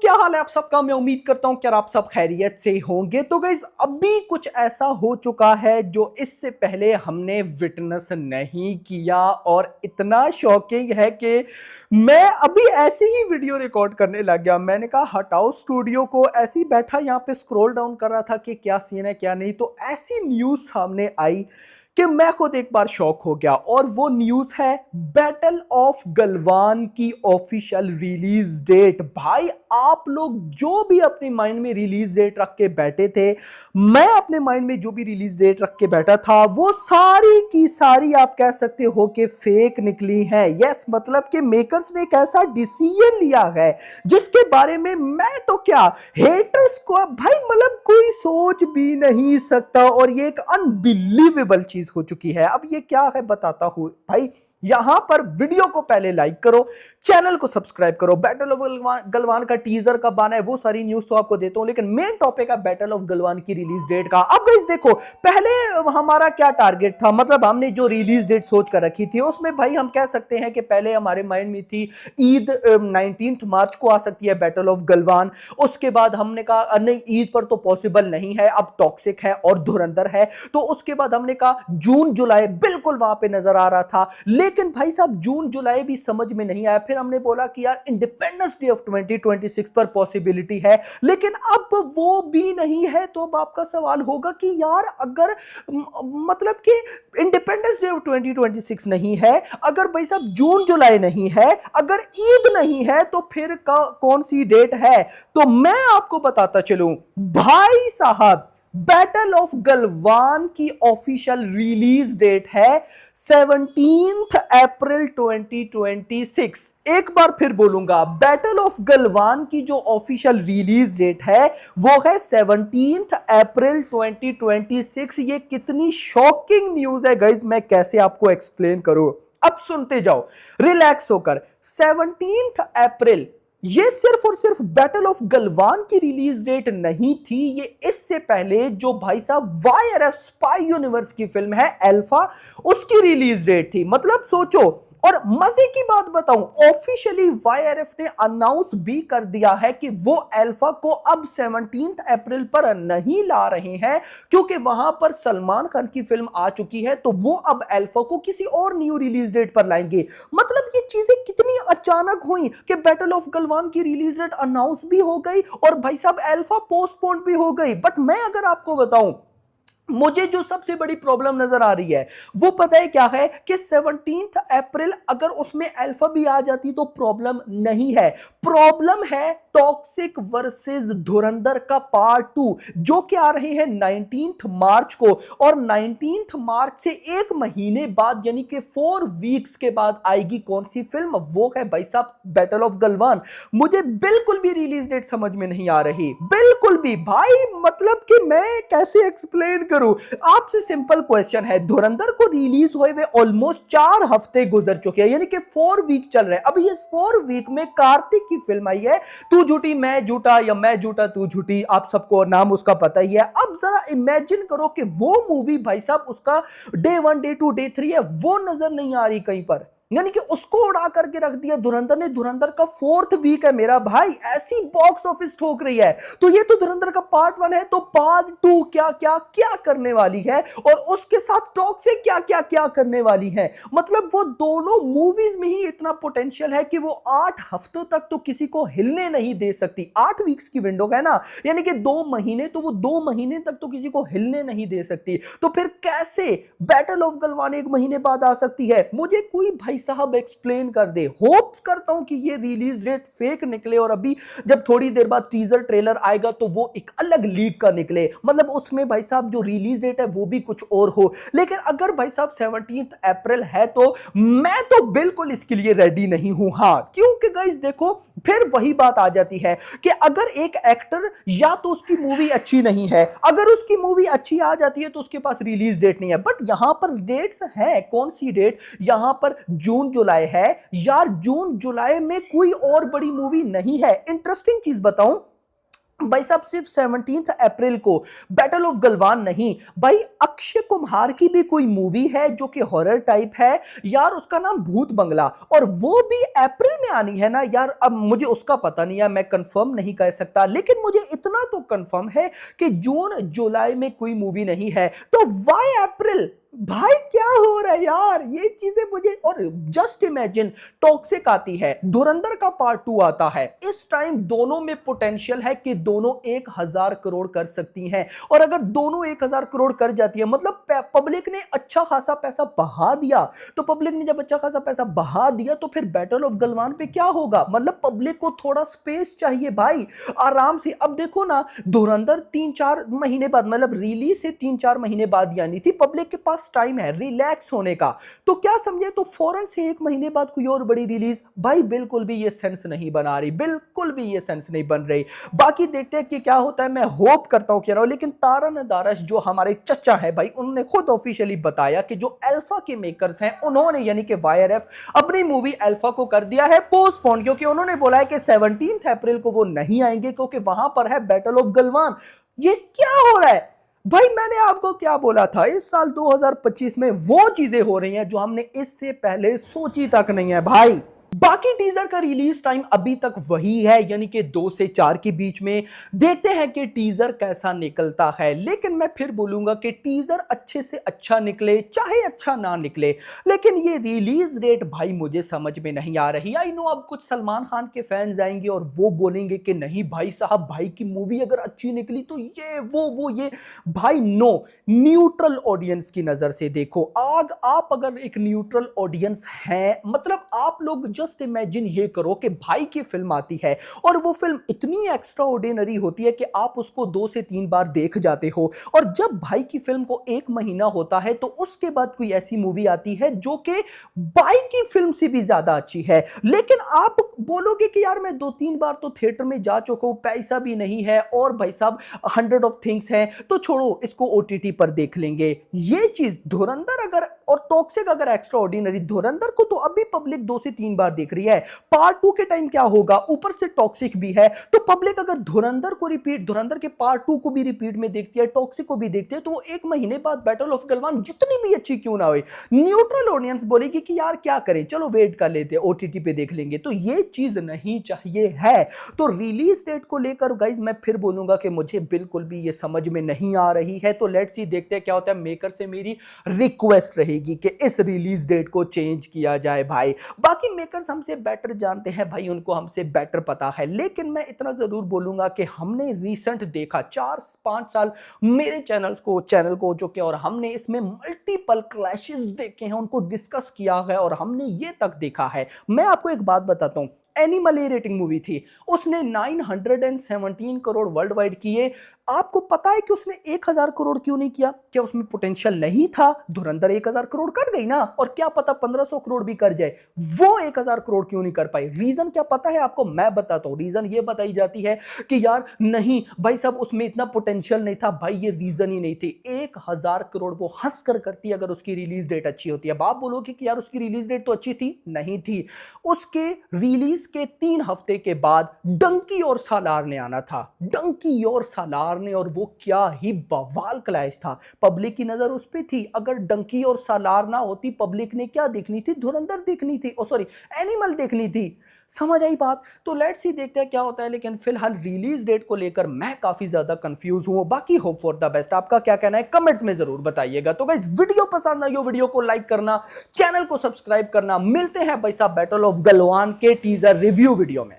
क्या हाल है आप सबका। मैं उम्मीद करता हूं कि आप सब खैरियत से होंगे। तो गाइस अभी कुछ ऐसा हो चुका है जो इससे पहले हमने विटनेस नहीं किया और इतना शॉकिंग है कि मैं अभी ऐसे ही वीडियो रिकॉर्ड करने लग गया। मैंने कहा हटाओ स्टूडियो को, ऐसे ही बैठा यहाँ पे स्क्रॉल डाउन कर रहा था कि क्या सीन है क्या नहीं, तो ऐसी न्यूज सामने आई कि मैं खुद एक बार शॉक हो गया। और वो न्यूज है बैटल ऑफ गलवान की ऑफिशियल रिलीज डेट। भाई आप लोग जो भी अपने माइंड में रिलीज डेट रख के बैठे थे, मैं अपने माइंड में जो भी रिलीज डेट रख के बैठा था, वो सारी की सारी आप कह सकते हो कि फेक निकली है। यस, मतलब कि मेकर्स ने एक ऐसा डिसीजन लिया है जिसके बारे में मैं तो क्या हेटर्स को भाई मतलब कोई सोच भी नहीं सकता। और ये एक अनबिलीवेबल चीज हो चुकी है। अब ये क्या है बताता हूं भाई। यहां पर वीडियो को पहले लाइक करो, चैनल को सब्सक्राइब करो। बैटल ऑफ गलवान का टीजर कब आना है वो सारी न्यूज तो आपको देता हूं, लेकिन मेन टॉपिक है बैटल ऑफ गलवान की रिलीज डेट का। अब गाइस देखो, पहले हमारा क्या टारगेट था, मतलब हमने जो रिलीज डेट सोच कर रखी थी उसमें भाई हम कह सकते हैं कि पहले हमारे माइंड में थी ईद 19 मार्च को आ सकती है बैटल ऑफ गलवान। उसके बाद हमने कहा नहीं ईद पर तो पॉसिबल नहीं है, अब टॉक्सिक है और धुरंधर है। तो उसके बाद हमने कहा जून जुलाई बिल्कुल वहां पे नजर आ रहा था, लेकिन भाई साहब जून जुलाई भी समझ में नहीं आया। फिर हमने बोला कि यार इंडिपेंडेंस डे ऑफ 2026 पर पॉसिबिलिटी है, लेकिन अब वो भी नहीं है। तो अब आपका सवाल होगा कि यार अगर मतलब कि इंडिपेंडेंस डे ऑफ 2026 नहीं है, अगर भाई साहब जून जुलाई नहीं है, अगर ईद नहीं है, तो फिर कौन सी डेट है? तो मैं आपको बताता चलूं भाई साहब, बैटल ऑफ गलवान की ऑफिशियल रिलीज डेट है 17 अप्रैल 2026। एक बार फिर बोलूंगा, बैटल ऑफ गलवान की जो ऑफिशियल रिलीज डेट है वो है 17 अप्रैल 2026। ये कितनी शॉकिंग न्यूज है गाइस, मैं कैसे आपको एक्सप्लेन करूं। अब सुनते जाओ रिलैक्स होकर। 17 अप्रैल ये सिर्फ और सिर्फ बैटल ऑफ गलवान की रिलीज डेट नहीं थी, ये इससे पहले जो भाई साहब वाईआरएफ स्पाई यूनिवर्स की फिल्म है अल्फा, उसकी रिलीज डेट थी। मतलब सोचो। और मजे की बात बताऊं, ऑफिशियली वाईआरएफ ने अनाउंस भी कर दिया है कि वो अल्फा को अब 17 अप्रैल पर नहीं ला रहे हैं, क्योंकि वहां पर सलमान खान की फिल्म आ चुकी है, तो वो अब अल्फा को किसी और न्यू रिलीज डेट पर लाएंगे। मतलब ये चीजें कितनी अचानक हुई कि बैटल ऑफ गलवान की रिलीज डेट अनाउंस भी हो गई और भाई साहब अल्फा पोस्टपोन भी हो गई। बट मैं अगर आपको बताऊं, मुझे जो सबसे बड़ी प्रॉब्लम नजर आ रही है वो पता है क्या है कि 17 अप्रैल अगर उसमें अल्फा भी आ जाती तो प्रॉब्लम नहीं है। प्रॉब्लम है टॉक्सिक वर्सेस धुरंधर का पार्ट 2 जो कि आ रहे हैं 19 मार्च को। और 19 मार्च से एक महीने बाद यानी कि 4 वीक्स के बाद आएगी कौन सी फिल्म? वो है भाई साहब बैटल ऑफ गलवान। मुझे बिल्कुल भी रिलीज डेट समझ में नहीं आ रही, बिल्कुल भी भाई। मतलब कि मैं कैसे एक्सप्लेन करूं आपसे। सिंपल क्वेश्चन है, धुरंधर को रिलीज हुए हुए ऑलमोस्ट 4 हफ्ते गुजर चुके हैं, यानी कि 4 वीक चल रहे हैं। अभी इस 4 वीक में कार्तिक की फिल्म आई है तू झूठी मैं झूठा या मैं झूठा तू झूठी, आप सबको नाम उसका पता ही है। अब जरा इमेजिन करो कि वो मूवी भाई साहब उसका डे 1 डे 2 डे 3 है, वो नजर नहीं आ रही कहीं पर, यानी कि उसको उड़ा करके रख दिया धुरंधर ने। धुरंधर का 4th वीक है मेरा भाई, ऐसी बॉक्स ऑफिस ठोक रही है। तो ये तो धुरंधर का पार्ट 1 है, तो पार्ट 2 क्या क्या क्या करने वाली है और उसके साथ टॉक से क्या क्या क्या करने वाली है। मतलब वो दोनों मूवीज में ही इतना पोटेंशियल है कि वो 8 हफ्तों तक तो किसी को हिलने नहीं दे सकती। 8 वीक्स की विंडो है ना, यानी कि 2 महीने, तो वो 2 महीने तक तो किसी को हिलने नहीं दे सकती। तो फिर कैसे बैटल ऑफ गलवान 1 महीने बाद आ सकती है? मुझे कोई भाई साहब एक्सप्लेन कर दे। होप करता हूं कि ये रिलीज डेट फेक निकले और अभी जब थोड़ी देर बाद टीजर ट्रेलर आएगा तो वो एक अलग लीक का निकले, मतलब उसमें भाई साहब जो रिलीज डेट है वो भी कुछ और हो। लेकिन अगर भाई साहब 17 अप्रैल है तो मैं तो बिल्कुल इसके लिए रेडी नहीं हूं। हां, क्योंकि गाइस देखो फिर वही बात आ जाती है कि अगर एक एक्टर या तो उसकी मूवी अच्छी नहीं है, अगर उसकी मूवी अच्छी आ जाती है तो उसके पास रिलीज डेट नहीं है। बट यहां पर डेट्स हैं, कौन सी डेट? यहां पर जून जुलाई है यार। जून जुलाई में कोई और बड़ी मूवी नहीं है। इंटरेस्टिंग चीज बताऊं, भाई साहब सिर्फ 17 अप्रैल को बैटल ऑफ गलवान नहीं भाई, अक्षय कुमार की भी कोई मूवी है जो कि हॉरर टाइप है यार, उसका नाम भूत बंगला, और वो भी अप्रैल में आनी है ना यार। अब मुझे उसका पता नहीं है, मैं कंफर्म नहीं कह सकता, लेकिन मुझे इतना तो कंफर्म है कि जून जुलाई में कोई मूवी नहीं है, तो वाई अप्रैल? भाई क्या हो रहा है यार, ये चीजें मुझे। और जस्ट इमेजिन, टॉक्सिक आती है, धुरंधर का पार्ट 2 आता है, इस टाइम दोनों में पोटेंशियल है कि दोनों 1000 करोड़ कर सकती हैं, और अगर दोनों 1000 करोड़ कर जाती है मतलब पब्लिक ने अच्छा खासा पैसा बहा दिया। तो पब्लिक ने जब अच्छा खासा पैसा बहा दिया तो फिर बैटल ऑफ गलवान पे क्या होगा, मतलब पब्लिक को थोड़ा स्पेस चाहिए भाई, आराम से। अब देखो ना, धुरंधर 3-4 महीने बाद, मतलब रिलीज से 3-4 महीने बाद यानी थी, पब्लिक के पास टाइम है रिलैक्स होने का, तो क्या समझे, तो फौरन से 1 महीने बाद कोई और बड़ी रिलीज, भाई बिल्कुल भी ये सेंस नहीं बना रही, बिल्कुल भी ये सेंस नहीं बन रही। बाकी देखते हैं कि क्या होता है, मैं होप करता हूं, कह रहा हूं, लेकिन तारन दारस जो हमारे चचा है भाई, उन्होंने खुद ऑफिशियली बताया कि जो अल्फा के मेकर्स हैं, उन्होंने यानी कि वाईआरएफ अपनी मूवी अल्फा को कर दिया है पोस्टपोन, क्योंकि उन्होंने बोला है कि 17 अप्रैल को वो नहीं आएंगे क्योंकि वहां पर है बैटल ऑफ गलवान। ये क्या हो रहा है भाई, मैंने आपको क्या बोला था, इस साल 2025 में वो चीजें हो रही हैं जो हमने इससे पहले सोची तक नहीं है भाई। बाकी टीजर का रिलीज टाइम अभी तक वही है, यानी कि 2 से 4 के बीच में। देखते हैं कि टीजर कैसा निकलता है, लेकिन मैं फिर बोलूंगा कि टीजर अच्छे से अच्छा निकले चाहे अच्छा ना निकले, लेकिन ये रिलीज डेट भाई मुझे समझ में नहीं आ रही। आई नो अब कुछ सलमान खान के फैंस आएंगे और वो बोलेंगे कि नहीं भाई साहब, भाई की मूवी अगर अच्छी निकली तो ये वो ये, भाई नो, न्यूट्रल ऑडियंस की नजर से देखो। आग आप अगर एक न्यूट्रल ऑडियंस हैं, मतलब आप लोग जस्ट इमेजिन ये करो कि भाई की फिल्म आती है और वो फिल्म इतनी एक्स्ट्रा ऑर्डिनरी होती है कि आप उसको 2 से 3 बार देख जाते हो, और जब भाई की फिल्म को 1 महीना होता है तो उसके बाद कोई ऐसी मूवी आती है जो कि भाई की फिल्म से भी ज्यादा अच्छी है, लेकिन आप बोलोगे कि यार मैं 2-3 बार तो थिएटर में जा चुका हूं, पैसा भी नहीं है, और भाई साहब 100 ऑफ थिंग्स हैं, तो छोड़ो इसको ओटीटी पर देख लेंगे। ये चीज धुरंधर अगर और टॉक्सिक अगर एक्स्ट्रा ऑर्डिनरी, धुरंधर को तो अभी पब्लिक 2 से 3 बार देख रही है, पार्ट 2 के टाइम क्या होगा, ऊपर से टॉक्सिक भी है, तो पब्लिक अगर धुरंधर को रिपीट, धुरंधर के पार्ट 2 को भी रिपीट में देखती है, टॉक्सिक को भी देखती है, तो वो 1 महीने बाद बैटल ऑफ गलवान जितनी भी अच्छी क्यों ना हो, न्यूट्रल ऑडियंस बोलेगी कि यार क्या करें, चलो वेट कर लेते हैं, ओटीटी पे देख लेंगे। तो ये चीज नहीं चाहिए है। तो रिलीज डेट को लेकर गाइज मैं फिर बोलूंगा कि मुझे बिल्कुल भी ये समझ में नहीं आ रही है, तो लेट्स सी, देखते हैं क्या होता है। मेकर से मेरी रिक्वेस्ट रहेगी कि इस रिलीज डेट को चेंज किया जाए भाई। बाकी मेकर्स हमसे बेटर जानते हैं भाई, उनको हमसे बेटर पता है, लेकिन मैं इतना जरूर बोलूंगा कि हमने रिसेंट देखा 4-5 साल मेरे चैनल को जो कि, और हमने इसमें मल्टीपल क्लैशेस देखे हैं, उनको डिस्कस किया है, और हमने ये तक देखा है। मैं आपको एक बात बताता हूं, एनिमल ए रेटिंग मूवी थी, उसने 917 करोड़ वर्ल्ड वाइड किए। आपको पता है कि उसने 1000 करोड़ क्यों नहीं किया? क्या उसमें पोटेंशियल नहीं था? धुरंधर 1000 करोड़ कर गई ना, और क्या पता 1500 करोड़ भी कर जाए, वो 1000 करोड़ क्यों नहीं कर पाई? रीजन क्या पता है आपको? मैं बताता हूं। रीजन ये बताई जाती है कि यार नहीं भाई साहब, उसमें इतना पोटेंशियल नहीं था, भाई ये रीजन ही नहीं थी। 1000 करोड़ वो हंस कर करती अगर उसकी रिलीज डेट अच्छी होती है। अब आप बोलोगे कि यार उसकी रिलीज डेट तो अच्छी थी, नहीं थी। उसके रिलीज के 3 हफ्ते के बाद डंकी और सालार ने आना था, डंकी और सालार ने, और वो क्या ही बवाल क्लैश था। पब्लिक की नजर उस पे थी, अगर डंकी और सालार ना होती, पब्लिक ने क्या देखनी थी? धुरंधर देखनी थी, ओ सॉरी एनिमल देखनी थी। समझ आई बात? तो लेट्स ही देखते हैं क्या होता है, लेकिन फिलहाल रिलीज डेट को लेकर मैं काफी ज्यादा कंफ्यूज हूं। बाकी होप फॉर द बेस्ट। आपका क्या कहना है कमेंट्स में जरूर बताइएगा। तो गाइस वीडियो पसंद आई हो, वीडियो को लाइक करना, चैनल को सब्सक्राइब करना। मिलते हैं भाई साहब बैटल ऑफ गलवान के टीजर रिव्यू वीडियो में।